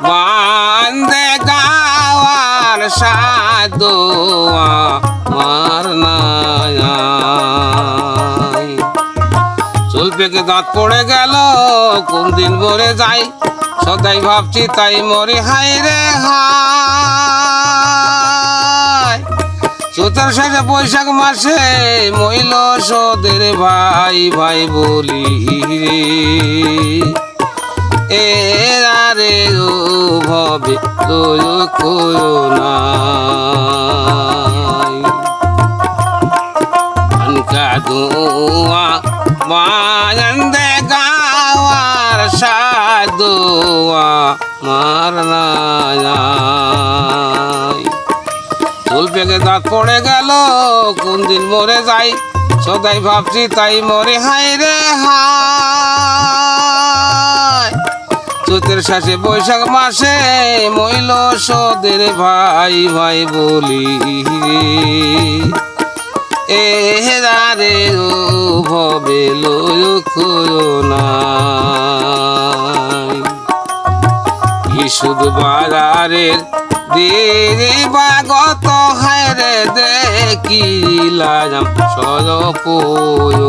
বান্দে গাওয়ার সাধু আমার নাই। চুল পেকে দাঁত পড়ে গেল কোন দিন মরে যাই, সদাই ভাবছি তাই মরে হাই রে হাই। চৈত্র শেষে বৈশাখ মাসে মইল সদের ভাই ভাই বলি রে, এরারে ও ভবে তোয় কোয় নাই। আনকা দোয়া বাজন্দে গাওয়ার সাদোয়া মার নাই। চুল পেকে দাঁত পড়ে গেল কোন দিন মরে যাই, সদাই ভাবছি তাই মরে হাই রে হাই। চৈত্রের শেষে বৈশাখ মাসে মইল সদের ভাই ভাই বলি রে, এরারে ও ভবে লয় কোয় নাই। কি শুধু বাজারের দেরি বাগত হায়রে দেখিলাম সরপয়ন।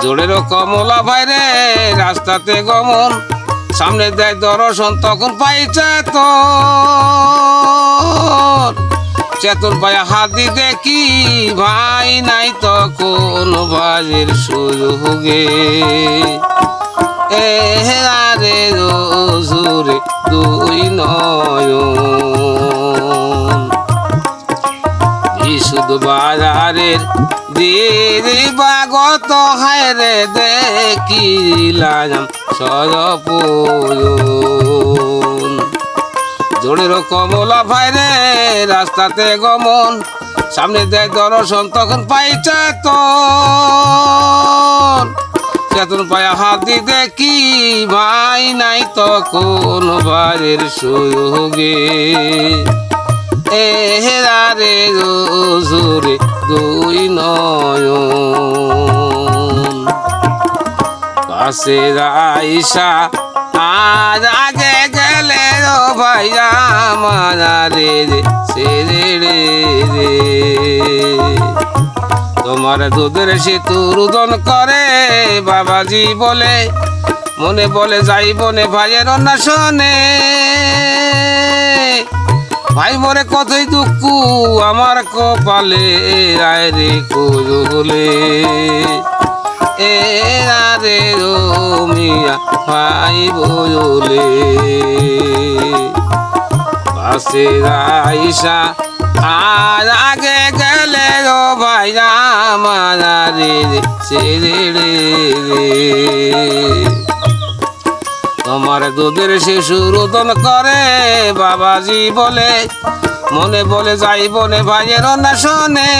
জোড়ের কমলা ভাইরে রাস্তাতে গমন, সামনে দেয় দর্শন তখন পাই চেতন। চেতন পায়া হাতি দেখি ভাই নাই তখন বাজের সুযোগে, এরারে জোরে দুই নয়ন। শুধু বাজারের দেরি বাগত হায়রে দেখিলাম সরপয়ন। জোড়ের কমলা ভাইরে রাস্তাতে গমন, সামনে দেয় দর্শন তখন পাই চেতন। চেতন পায়া হাতি দেখি ভাই নাই তখন বাড়ির সুযোগে, এরারে জোরে দুই নয়ন। পাশে আইসা আজ আগে গেলে ও ভাইয়া মারে রে সেরে রে রে। তোমার দুধের সেতু রোদন করে বাবাজি বলে, মনে বলে যাই বনে ভাইয়ের অন্বেষণে। ভাই মরে কতই দুঃখ আমার কপালে, আয় রে কোয় বলে এরারে ও মিয়া ভাই বলে। পাশে আইসা আর আগে গেলে ও ভাইয়া মারে রে ছেড়ে রে। তোমার দুধের শিশু রোদন করে বাবাজি বলে, মনে বলে যাই বনে ভাইয়ের অন্বেষণে।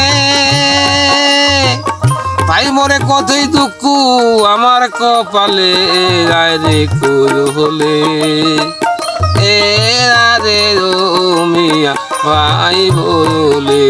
ভাই মরে কতই দুঃখ আমার কপালে, আয় রে কোয় হলে এরারে ও মিয়া ভাই বলে।